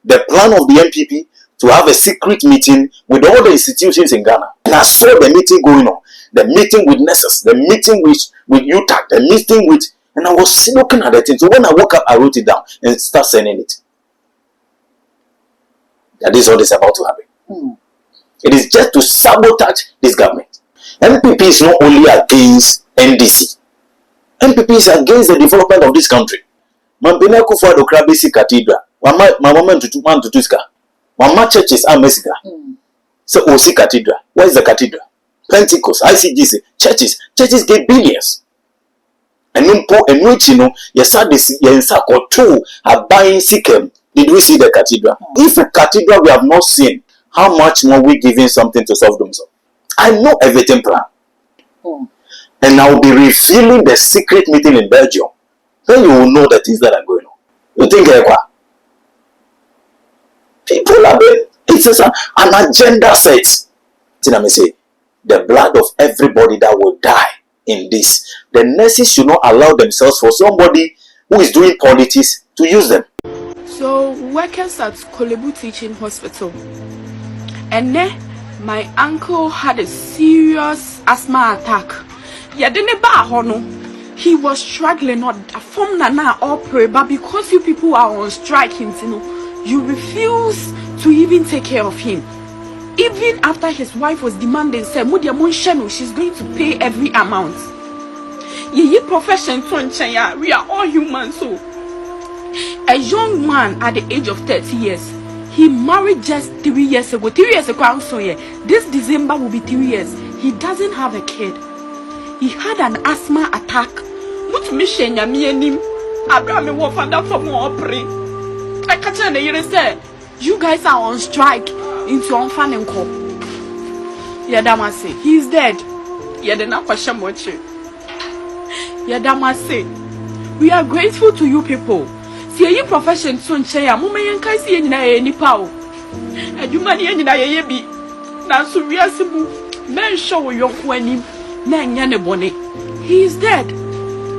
the plan of the NPP to have a secret meeting with all the institutions in Ghana. And I saw the meeting going on, the meeting with nurses, the meeting with A-TTACK, the meeting with, and I was looking at the thing. So when I woke up, I wrote it down and started sending it. That is what is about to happen. It is just to sabotage this government. NPP is not only against NDC. NPP is against the development of this country. Mambina kufa do krabisi cathedral. Mama tutuska. Mama churches are Mexica. So Osi Cathedral. What is the cathedral? Pentecost, ICGC, churches get billions. And which yes, or two are buying Sikkim. Did we see the cathedral? If a cathedral we have not seen, how much more we giving something to solve themselves? I know everything plan. And I will be revealing the secret meeting in Belgium. Then you will know the things that are going on. You think people are being, it's an agenda set. Let me say, the blood of everybody that will die in this. The nurses should not allow themselves for somebody who is doing politics to use them. So workers at Kolebu Teaching Hospital, and then my uncle had a serious asthma attack. He was struggling not from Nana or pray, but because you people are on strike, you refuse to even take care of him. Even after his wife was demanding, say, she's going to pay every amount. Ye profession, we are all humans. So a young man at the age of 30 years, he married just 3 years ago. 3 years ago, so yeah, this December will be 3 years. He doesn't have a kid. He had an asthma attack. What mission ya me anim? Abraham wo father for more pray. I catch you say, you guys are on strike into unfan and call. Yeah, Damasi, he's dead. Yeah, the na question much. Yeah, Damasi, we are grateful to you people. See your profession soon share. Mama yankai see any power. And you money any na bi. Na so we are simple. Men show your kwenim. Men yane bone. He is dead.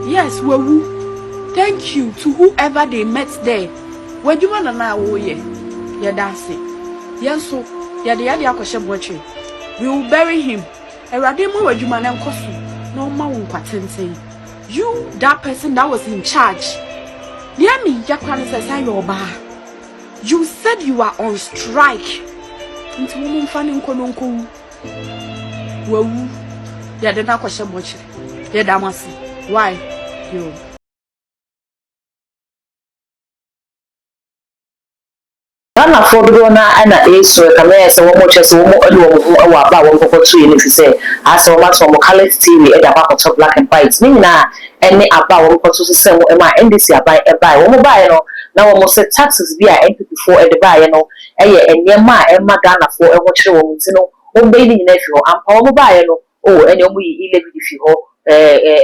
Yes, wewu. Thank you to whoever they met there. Where you wanna na wo ye? Yeah, that's it. Yes, so yeah, the idea question watching. We will bury him. Erademo where you man kosu. No man kwatente. You, that person that was in charge. You said you are on strike. Why? You. Ghana for Dona and so a so much as one more about 1 if you say, I saw much from locality TV at the back of black and white. Nina, any about 1 to sell my NDC by one buy now almost said taxes be NPP for at the buy and near my Emma Ghana for a watch woman, baby nephew, and Paul buy oh, and we 11 if you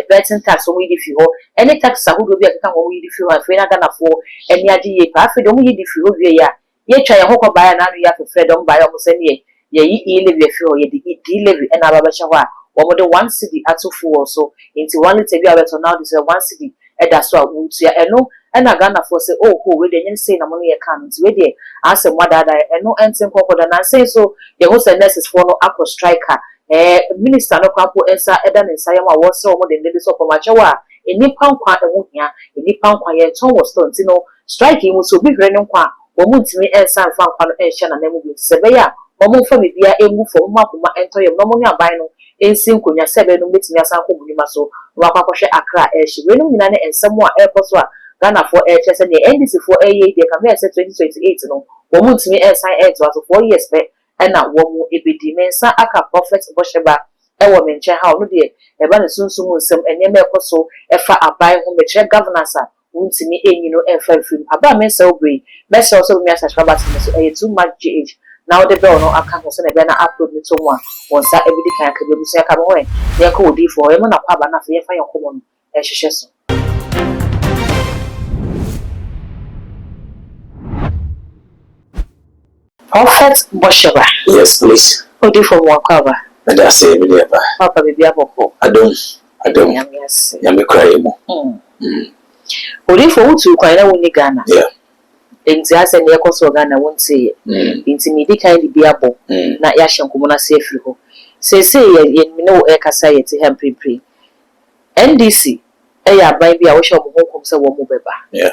betting tax on if you any tax who will be a come if you have Ghana for any idea, if you don't ye try hoko buy na no ya freedom buy almost any ye live your fuel ye delivery and ababasha wa wo de 1 cedi atofu so into 1 liter bi abeto now this 1 cedi e da so awutu ya eno na Ghana for say oh ho we de nyen say na mo no ye kan nti we de asem wadada eno enten kokoda na say so ye ho say nurses for no akọ striker minister no kwapo ensa eda ne nsa yama wo se wo de ndede so komache wa enipa nkwa ehu hia enipa nkwa ye ton wo sto nti no strike mu so bi hre ne nkwa Omuntimi ensan fan kwano enhye na nemu bi sebeya omumfa bibia emu fo makoma entoyem no mo nyaban no ensi nkonya sebe no metimi asan ko bunima so wakwakwhwe akra ehye we no nyina ne ensemo a airport a Ghana for ehye se ne NDC for aye de ka me se 2028 no omuntimi ensan eto aso 4 years pe na wo mu ebedi mensa aka prophet bosheba ewo menche ha no de eba ne sunsumu nsem enyema ekoso efa aban ho meche governance untimi enyino enfa film aba mensa obey best also me subscribe so too much gh now the bell no aka ho so na be na upload ni to mo wonsa everyday kan ka be busu aka mo we ye ka odi for ye mo na kwa ba na fa ye fa ye komo no ehhehye so Prophet Bosheba. Yes, please. Odi for mo kwa ba and I say me there ba papa be bia boko I don't yes ya me cry mo Odi for utu kwa na woni Ghana yeah enti ase ne ekoso Ghana won say enti me di kan bi abo na ya hyenkomo na se afiri ho se ye me no e kasa ye te hempre NDC ya ban bi a wo hye mo honkom se wo mo beba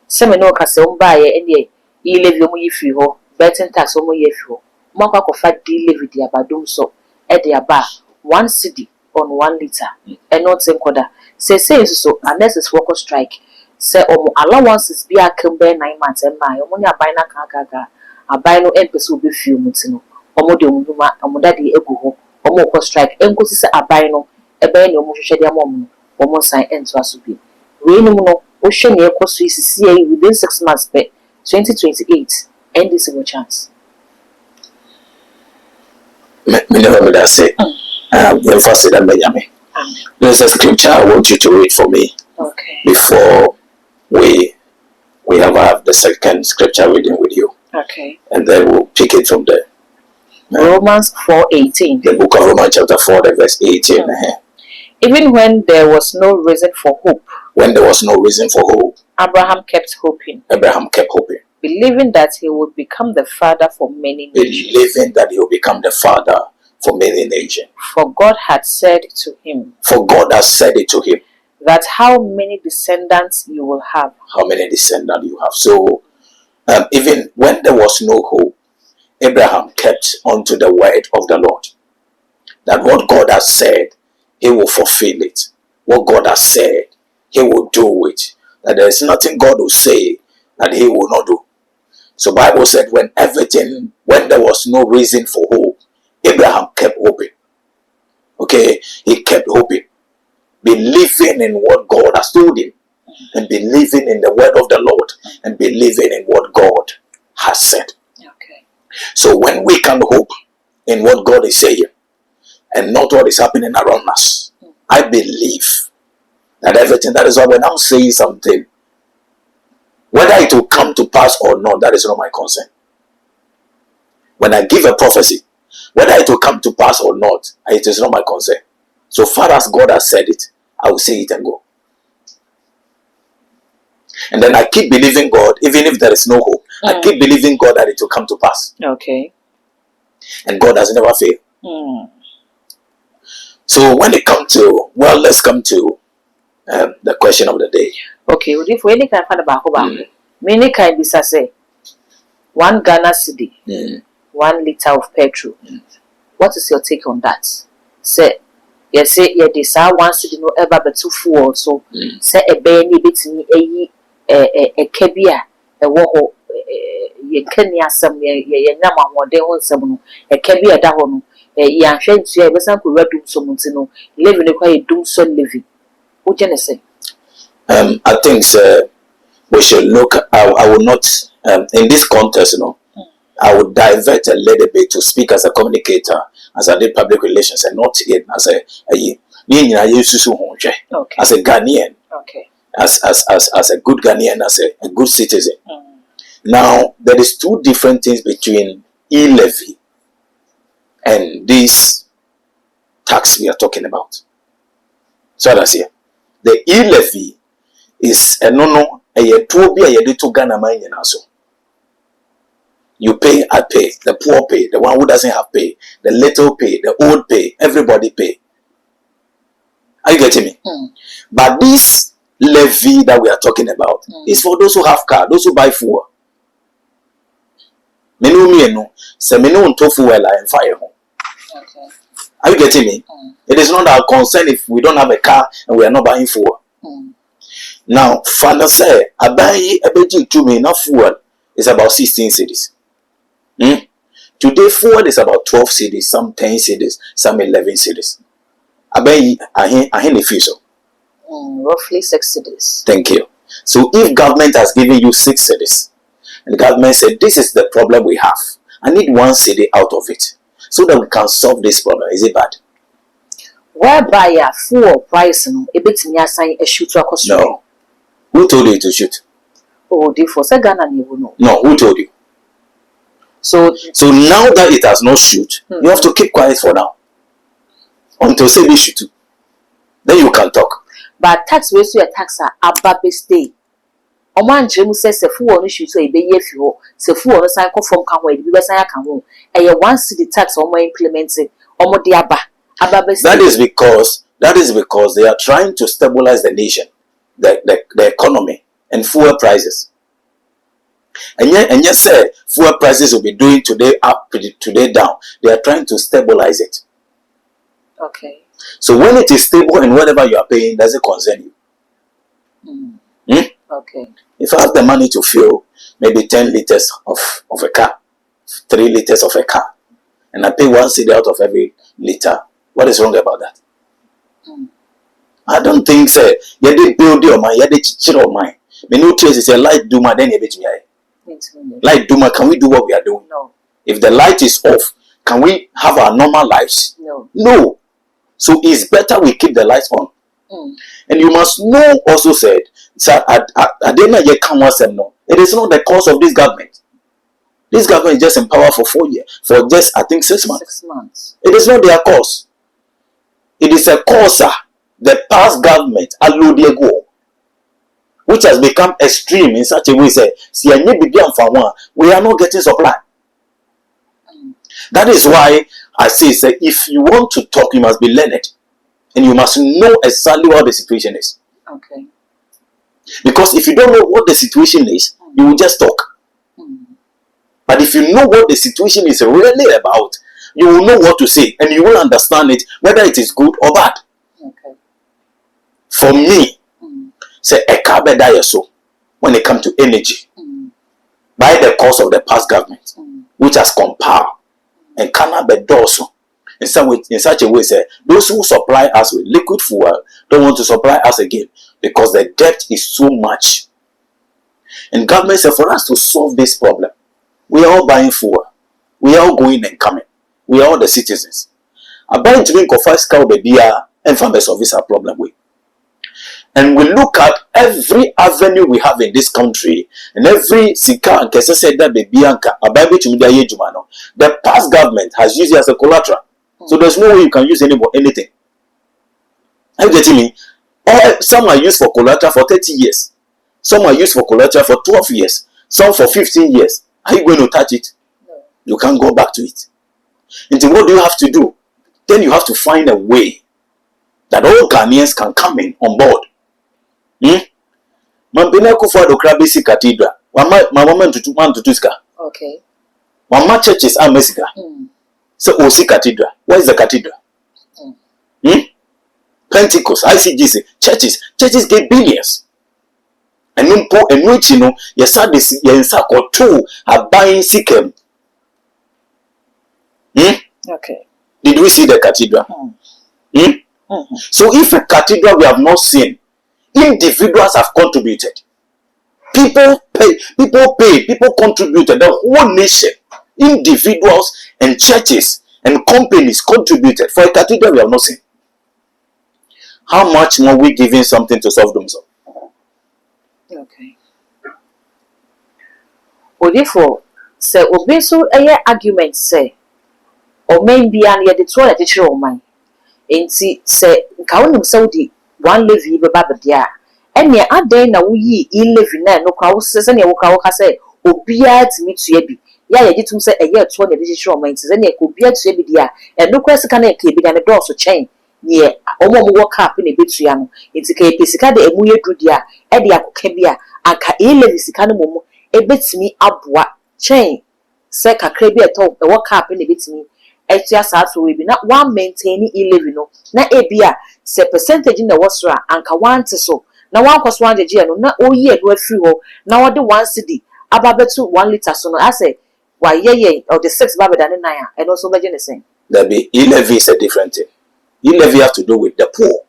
se me no kasa wo ba ye ene yi levy mo yi firi ho betting tax wo mo ye firi ho mo kwa ko fa di levy di abadom so e di aba 1 cedi on 1 liter and not same quarter say so unless it's worker strike say allowances be akam be 9 months and my omo nya buy na kaka abai no empese obi fiu mutino omo de omuma omo dade egu ho omo worker strike enkosi say abai no e be ne omo hwehwe de amom omo sign ento aso bi we no no o hwe ne ekoso isisi within 6 months be 2028 and this is a chance me never would say first that Benjamin. There's a scripture I want you to read for me before we have the second scripture reading with you. And then we'll pick it from there. Romans 4:18. The book of Romans chapter 4, the verse 18. Even when there was no reason for hope. When there was no reason for hope. Abraham kept hoping. Abraham kept hoping. Believing that he would become the father for many nations. Believing that he would become the father for many nations. For God had said to him. For God has said it to him. That how many descendants you will have. How many descendants you have. So, even when there was no hope, Abraham kept on to the word of the Lord. That what God has said, he will fulfill it. What God has said, he will do it. That there is nothing God will say that he will not do. So Bible said when there was no reason for hope, Abraham kept hoping. Okay, he kept hoping. Believing in what God has told him. And believing in the word of the Lord. And believing in what God has said. Okay. So when we can hope in what God is saying and not what is happening around us, I believe that everything, that is why when I'm saying something, whether it will come to pass or not, that is not my concern. When I give a prophecy, whether it will come to pass or not, it is not my concern. So far as God has said it, I will say it and go. And then I keep believing God, even if there is no hope. I keep believing God that it will come to pass. Okay. And God has never failed. So when it comes to, well, let's come to the question of the day. Okay, if we can find about many can be say 1 Ghana cedi, 1 liter of petrol. What is your take on that? Say, you say, yeah, this 1 cedi no ever but 2 full so say a baby bit me a kebia, a woho, ye kenya some ye nama one day on some a kebia da hono, ye shed to a besan could read some living a quiet doom so living. What can I say? I think we should look. I will not in this context, I would divert a little bit to speak as a communicator, as I did public relations, and not as a Ghanaian, as a good Ghanaian, as a good citizen. Now there is 2 different things between e-levy and this tax we are talking about. So that's here. The e-levy is a to Ghana mine also. You pay, I pay, the poor pay, the one who doesn't have pay, the little pay, the old pay, everybody pay. Are you getting me? But this levy that we are talking about is for those who have car, those who buy fuel. Are you getting me? It is not our concern if we don't have a car and we are not buying fuel. Now, Father said, I buy a budget to me, not fuel is about 16 cities. Today, fuel is about 12 cities, some 10 cities, some 11 cities. I buy a few so. Roughly 6 cities. Thank you. So, if government has given you 6 cities, and the government said, this is the problem we have, I need 1 city out of it, so that we can solve this problem. Is it bad? Whereby a fuel price, a bit near sign a shoot to No. Who told you to shoot? Oh, therefore, say Ghana, you know. No, who told you? So now that it has not shoot, you have to keep quiet for now. Until say we shoot. Then you can talk. But tax rates your tax are above stay. Oman Jim says a fool on issue so a bay if you say fool on a cycle from Conway, the US I can home. And you once the tax on my implementing or diaba. That is because they are trying to stabilize the nation, the economy, and fuel prices. And yet say fuel prices will be doing today up, today down. They are trying to stabilize it. Okay. So when it is stable and whatever you are paying, does it concern you? Okay. If I have the money to fuel maybe 10 liters of a car, 3 liters of a car, and I pay 1 cedi out of every liter, what is wrong about that? I don't think so. You did build your mind, you did chill your mind. Me no trace is a light doomer, then you bet me. Light doomer, can we do what we are doing? No. If the light is off, can we have our normal lives? No. So it's better we keep the lights on. And you must know also said, sir, it is not the cause of this government. This government is just in power for 4 years, for just I think 6 months. 6 months. It is not their cause. It is a cause, sir. The past government, which has become extreme in such a way, say, we are not getting supply. That is why I say, if you want to talk, you must be learned. And you must know exactly what the situation is. Okay. Because if you don't know what the situation is, you will just talk. But if you know what the situation is really about, you will know what to say and you will understand it, whether it is good or bad. Okay. For me, say a car better so when it comes to energy, by the cause of the past government, which has compiled and cannot be also. In such a way, say those who supply us with liquid fuel don't want to supply us again because the debt is so much. And government said for us to solve this problem, we are all buying fuel, we are all going and coming, we are all the citizens. I'm buying to make a first cow baby and from the service our problem with. And we look at every avenue we have in this country, and every sika and kesa said that baby anka, the past government has used it as a collateral. So there's no way you can use anything. Are you getting me? Or some are used for collateral for 30 years. Some are used for collateral for 12 years. Some for 15 years. Are you going to touch it? No. You can't go back to it. And then what do you have to do? Then you have to find a way that all Ghanaians can come in on board. Mambina kufa do krabisi cathedral. Mama tutuska. Okay. Mama churches are Mexica. So Osi Cathedral. What is the cathedral? Pentecost, ICGC, churches get billions. And which yes, or two are buying Sikhem. Okay. Did we see the cathedral? So if a cathedral we have not seen, individuals have contributed. People contributed. The whole nation, individuals and churches and companies contributed for a cathedral we have not seen. How much more we giving something to solve themselves? Okay. Or therefore, say obey so a argument say, or maybe an yet the toilet teacher of mine. And see, say, Kaunum Saudi, one levy babadia. And ye are there now ye live in no crowds, and your cow say, Obia to meet Yebi. Ya ye to say a year 20 digital minds, and ye could be at Yebidia, and no question can keep it and a door so chain. Ye, almost walk up in a bit to young. It's a Pisca de Emuya Drudia, Edia Kebia, and Kaelevisicanamu, a bit me up what chain. Seka Crabby at all, a walk up in a bit me. It's just as we be not one maintaining 11, na ebia, say percentage in the wasra, and Kawan so. Now one was 1 year, not all year do a free hole, now the 1 cedi, about 1 liter. So I say, why, ye, or the 6 babba than Naya, and also the same. There be e-levy is a different thing. E-levy have to do with the poor.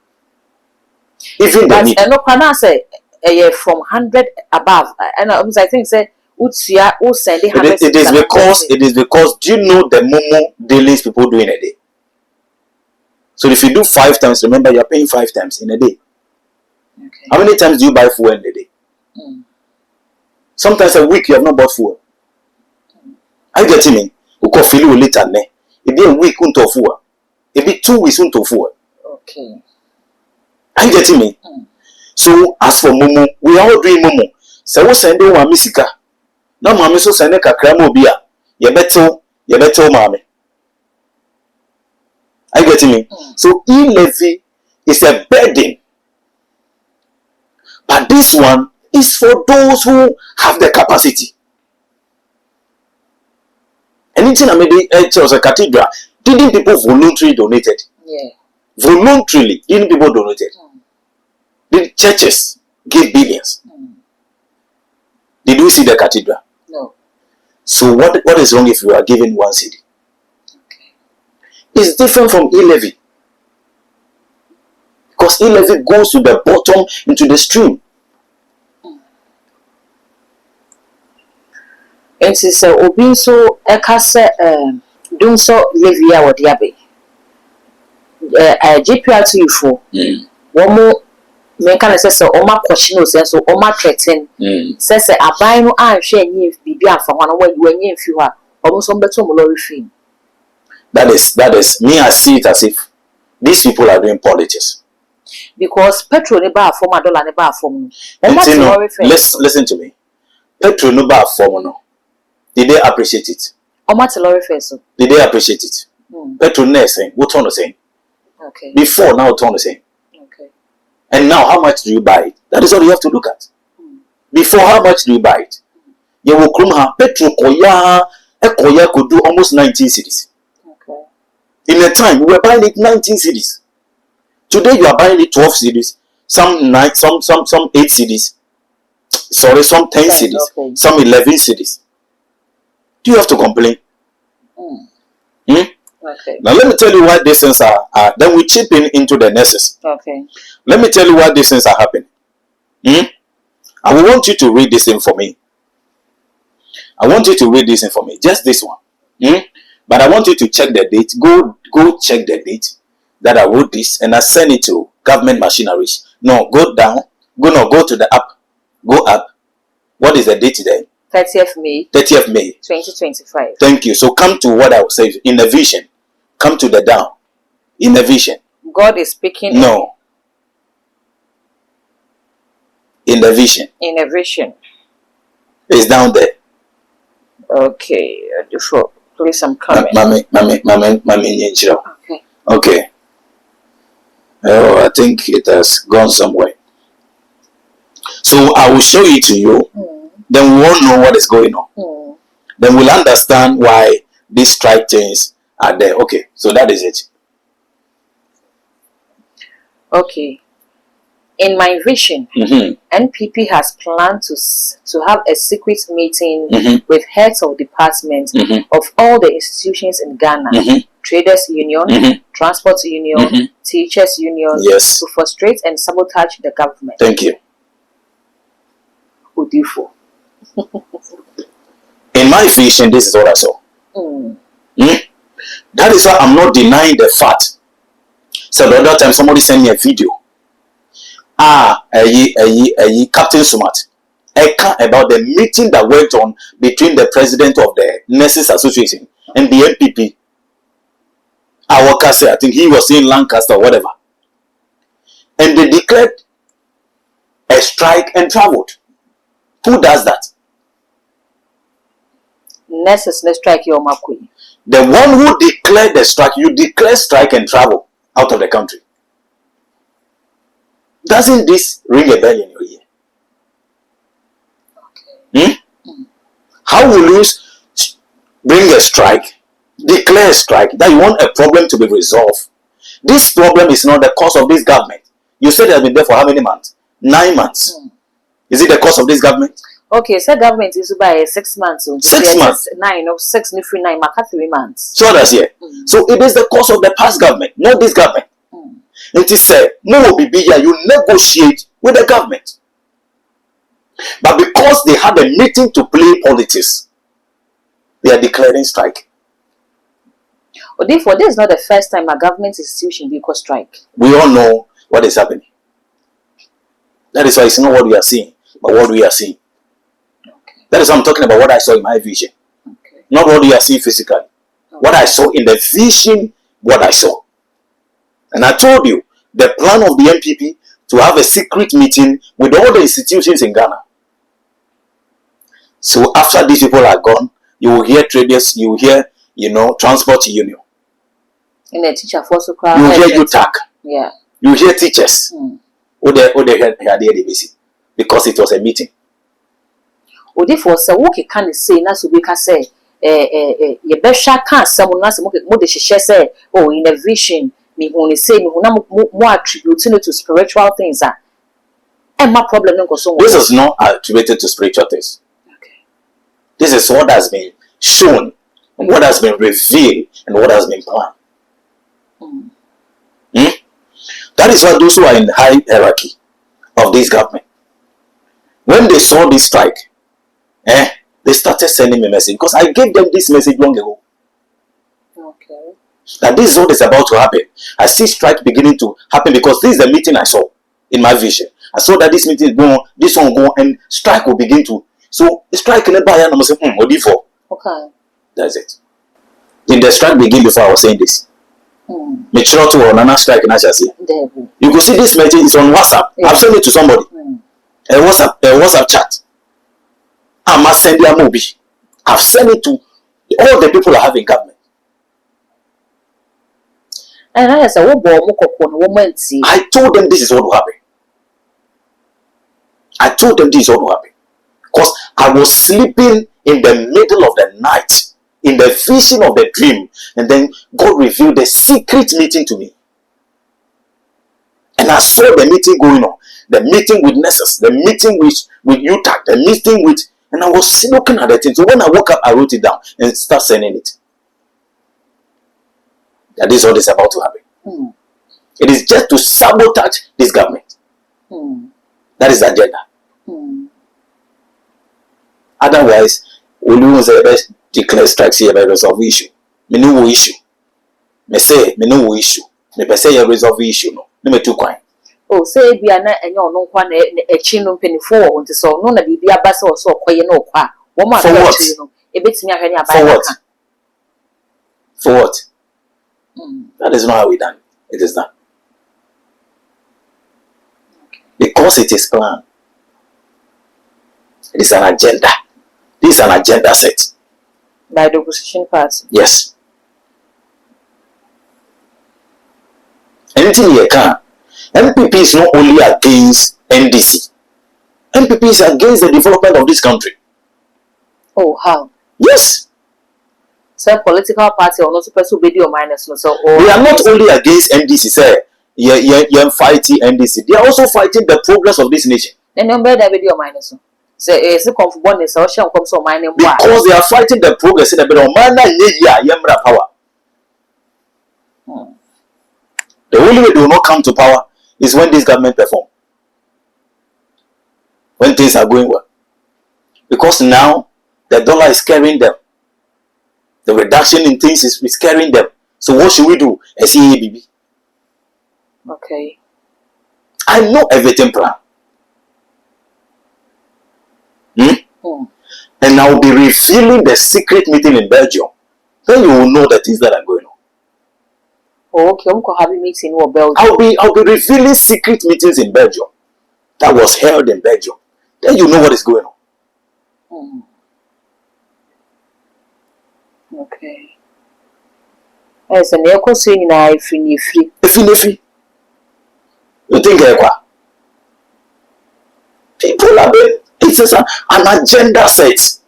Even the need. And no, can I say, from 100 above, and I think, say, it is because do you know the momo dealings people do in a day? So if you do 5 times, remember you're paying 5 times in a day. Okay. How many times do you buy fuel in a day? Sometimes a week you have not bought fuel. Are you getting me? You can feel you later. It be a week unto fuel. It be 2 weeks unto fuel. Okay. Are you getting me? So as for momo, we are all doing momo. Se wo send o mami sika. Na mami so send kakra ma obi a, ye beto mami. Are you getting me? So e-levy is a burden. But this one is for those who have the capacity. Anything I made a church or cathedral, didn't people voluntarily donated? Yeah. Voluntarily, didn't people donated? The churches gave billions. Did you see the cathedral? No. So what is wrong if you are giving 1 cedi? Okay. It's different from e-levy. Because e-levy goes to the bottom into the stream. And since Obi so ekase don't so levy a wodi abe. GPR2 for one more men can say so oma question so oma threaten says aban no anhwe nyi bibi afa ho na wanyi mfi ho a almost on beto mo lorry fee. That is me. I see it as if these people are doing politics. Because petrol ne ba form dollar ne ba form. Listen to me. Petrol no ba form no. Did they appreciate it? Omati lorry face so. Did they appreciate it? Petrol ne saying what on the same. Okay. Before now turn the same. Okay. And now how much do you buy it? That is what you have to look at. Before, how much do you buy it? You will come ha petrol koya could do almost 19 cities. Okay. In a time we were buying it 19 cities. Today you are buying it 12 cities, some 9, some 8 cities. Sorry, some 10 cities, okay. Some 11 cities. Do you have to complain? Okay. Now let me tell you why these things are. Then we chip into the nurses. Okay. Let me tell you why these things are happening. I want you to read this in for me. I want you to read this in for me. Just this one. But I want you to check the date. Go check the date that I wrote this and I send it to government machineries. No, go down. Go to the app. Go up. What is the date today? 30th May. 30th May. 2025. Thank you. So come to what I will say in the vision. Come to the down. In the vision. God is speaking. No. In the vision. In a vision. It's down there. Okay. Before, please, I'm coming. Mami, Okay. Okay. Oh, I think it has gone somewhere. So I will show it to you. Then we won't know what is going on. Then we'll understand why these strike chains are there. Okay, so that is it. Okay. In my vision, NPP has planned to have a secret meeting with heads of departments of all the institutions in Ghana, Traders Union, Transport Union, Teachers Union, Yes. to frustrate and sabotage the government. Thank you. Udifo. In my vision, this is what I saw. That is why I'm not denying the fact. So the other time somebody sent me a video. Captain Smart. About the meeting that went on between the president of the Nurses Association and the NPP. I think he was in Lancaster or whatever. And they declared a strike and traveled. Who does that? Nurses, let's strike your makui. The one who declared the strike, you declare strike and travel out of the country. Doesn't this ring a bell in your ear? Okay. How will you bring a strike, declare a strike, that you want a problem to be resolved? This problem is not the cause of this government. You said it has been there for how many months? 9 months. Is it the cause of this government? Okay, so government is by 6 months. 6 months. 9 or 6 free 9, 3 months. So that's here. So it is the cause of the past government, not this government. It is said, no be here, you negotiate with the government. But because they had a meeting to play politics, they are declaring strike. But therefore, this is not the first time a government institution will cause strike. We all know what is happening. That is why it's not what we are seeing, but what we are seeing. Okay. That is why I'm talking about what I saw in my vision. Okay. Not what we are seeing physically. Okay. What I saw in the vision, what I saw. And I told you, the plan of the NPP to have a secret meeting with all the institutions in Ghana. So after these people are gone, you will hear traders, you will hear, transport union. In a teacher for so You will hear A-TTACK. Yeah. You will hear teachers. Because it was a meeting. Odi for say woke can say na so be ka say ye be hwa kan sam na se mo de hye say oh in a vision me hu say me hu na mo attribute to spiritual things and my problem nko so. This is not attributed to spiritual things. Okay. This is what has been shown, and what has been revealed, and what has been planned. That is why those who are in the high hierarchy of this government, when they saw this strike, they started sending me a message, because I gave them this message long ago. Okay. That this is what is about to happen. I see strike beginning to happen, because this is the meeting I saw in my vision. I saw that this meeting is going on, this one go on, and strike will begin to. So the strike in the buy and I say, what do you for? Okay. That's it. Did the strike begin before I was saying this? Make sure to another strike in Ashasi. You could see this message is on WhatsApp. Yeah. I've sent it to somebody. A WhatsApp chat. I must send you a movie. I've sent it to all the people I have in government. And I said, I told them this is what will happen. I told them this is what will happen. Because I was sleeping in the middle of the night, in the vision of the dream, and then God revealed the secret meeting to me. And I saw the meeting going on, the meeting with Nessus, the meeting with A-TTACK, the meeting with, and I was looking at the thing. So when I woke up, I wrote it down and started sending it. That is what is about to happen. It is just to sabotage this government. That is the agenda. Otherwise, we lose the best declare strikes here by resolve issue. Me no issue. Me say me no issue. Me per say resolve issue no. Me too quiet. Oh, say bi ana enyo no kwa na echi no mpenifo wo nti so no na bibi abasa wo so okoye no kwa. Wo ma ka echi no ebetimi ahwe ne abai ka. For what? That is not how we done. It is done. Because it is planned. It is an agenda. This is an agenda set. By the opposition party? Yes. Anything you can. NPP is not only against NDC. NPP is against the development of this country. Oh, how? Yes. So political party or not supposed to be your minus no so. They are not only against NDC, sir. You're fighting NDC. They are also fighting the progress of this nation. Then you better be your minus no. Say it's a comfort so shall come so mine because they are fighting the progress in the middle man power. The only way they will not come to power is when this government perform. When things are going well. Because now the dollar is carrying them. The reduction in things is carrying them. So what should we do? SEABB. Okay. I know everything plan. And I will be revealing the secret meeting in Belgium. Then you will know the things that are going on. Oh, okay, I'm going to have a meeting in Belgium. I'll be revealing secret meetings in Belgium that was held in Belgium. Then you know what is going on. Okay. Yes, and you're saying now if you free. You think people are being. It is an agenda set.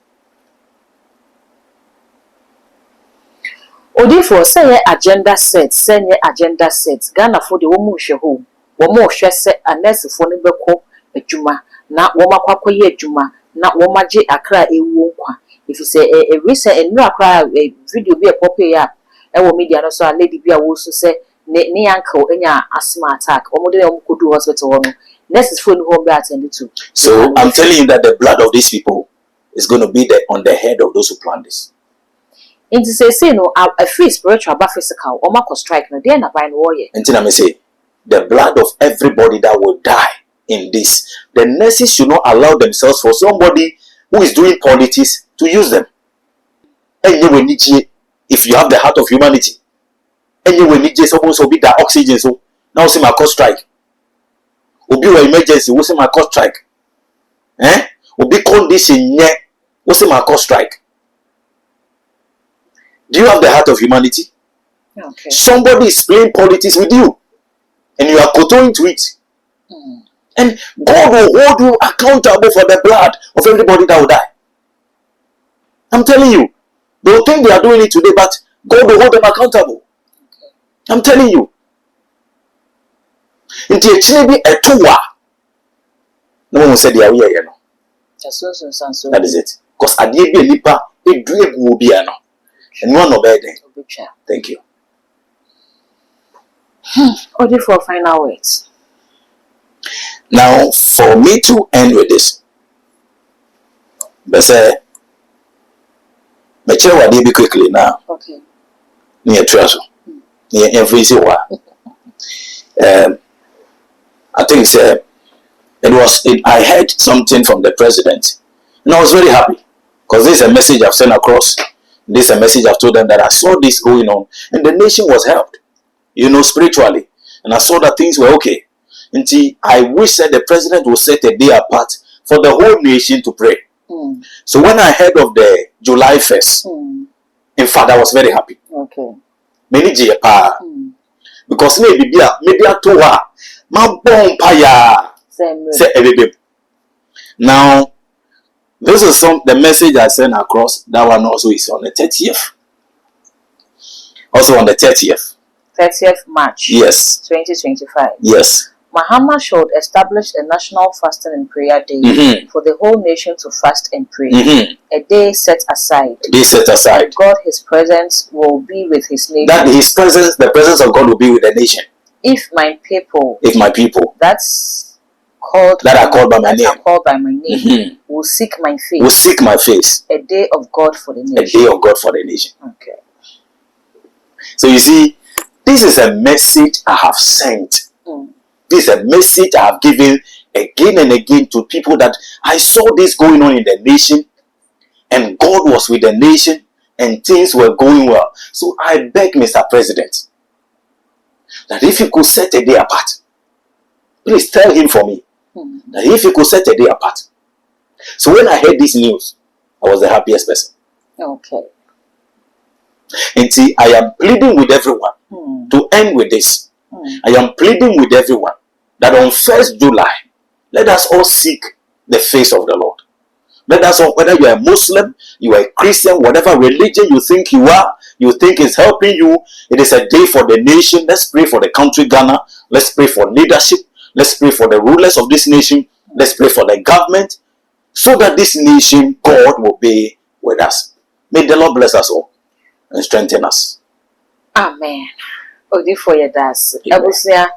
Therefore, say agenda set, say agenda set. Ghana for the woman sheho. Woman shese unless for the beko a juma. Na woma kwako ye juma. Na woma je akra ewu nkwa. If you say a recent and no akra a video be a popular. Ewo media no so a lady be a wosu say ne uncle enya asthma attack. Omo de could do hospital one. Next phone home be attended to. So I'm telling you that the blood of these people is going to be on the head of those who plan this. Into say no a free spiritual but physical or mark strike no there na by no warrior. Until I may say the blood of everybody that will die in this. The nurses should not allow themselves for somebody who is doing politics to use them. And you will need if you have the heart of humanity. And you will need someone to be that oxygen so now see my cause strike. Obi wa emergency, we say my cause strike. Obi condition nye What's my cause strike? Do you have the heart of humanity? Okay. Somebody is playing politics with you, and you are kowtowing to it. And God will hold you accountable for the blood of everybody that will die. I'm telling you. They will think they are doing it today, but God will hold them accountable. I'm telling you. Nti echine bi etowa. No one said they are here, no. That is it. Because at the end of nipa, it will be no. And one of them. Thank you. Only for final words. Now, for me to end with this, but say, me share what be quickly now. Okay. Near treasure, near every I think I heard something from the president, and I was very happy because this is a message I've sent across. This is a message I've told them that I saw this going on, and the nation was helped, spiritually, and I saw that things were okay. Until I wish that the president would set a day apart for the whole nation to pray. So when I heard of the July 1st, in fact, I was very happy. Okay. Many because maybe I told her, my bomb paya. Now, this is the message I sent across. That one also is on the 30th. Also on the 30th. 30th March. Yes. 2025. Yes. Mahama should establish a national fasting and prayer day for the whole nation to fast and pray. A day set aside. A day set aside. God, His presence will be with His nation. That His presence, the presence of God will be with the nation. If my people, that are called by my name, will seek my face. A day of God for the nation. A day of God for the nation. Okay. So you see, this is a message I have sent. This is a message I have given again and again to people that I saw this going on in the nation, and God was with the nation, and things were going well. So I beg Mr. President that if you could set a day apart, please tell him for me that if you could set a day apart. So when I heard this news, I was the happiest person. Okay. And see, I am pleading with everyone to end with this. I am pleading with everyone that on 1st July, let us all seek the face of the Lord. Let us all, whether you are a Muslim, you are a Christian, whatever religion you think you are, you think is helping you, it is a day for the nation. Let's pray for the country Ghana. Let's pray for leadership. Let's pray for the rulers of this nation. Let's pray for the government, so that this nation, God will be with us. May the Lord bless us all and strengthen us. Amen. Odi for your das. Abusia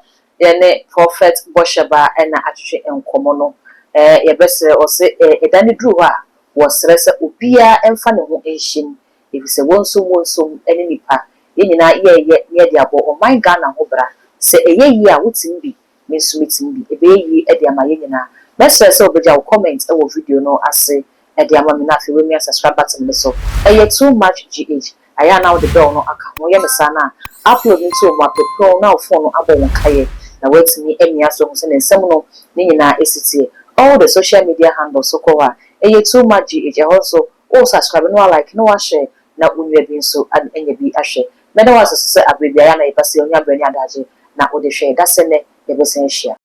yene prophet Bosheba ena atwe enkomo no. Yebese o se edani dru a wo sere se obia emfa ne ho ehyin. Ebise wonsom ene nipa. Ye nyina ye de abo o man Ghana ho bra. Se eyeyi a wotim bi, me so metim bi. Ebeyi e de ama ye nyina. Message se obeja wo comment e wo video no ase e de ama me na fe we me subscribe button me so. Too much GH. Aya now the bell no aka. Mo ye me sana upload into my pro now phone no abo won kaye. Na wait me emia so se nsem no ni nyina esiti. All the social media handles so ko too much GH. Also subscribe no like no share na unwe bi so and enya bi ahwe. Me da was se abibia ya na yepase onya brani adaje na o de hwe da se ne yebesen hia.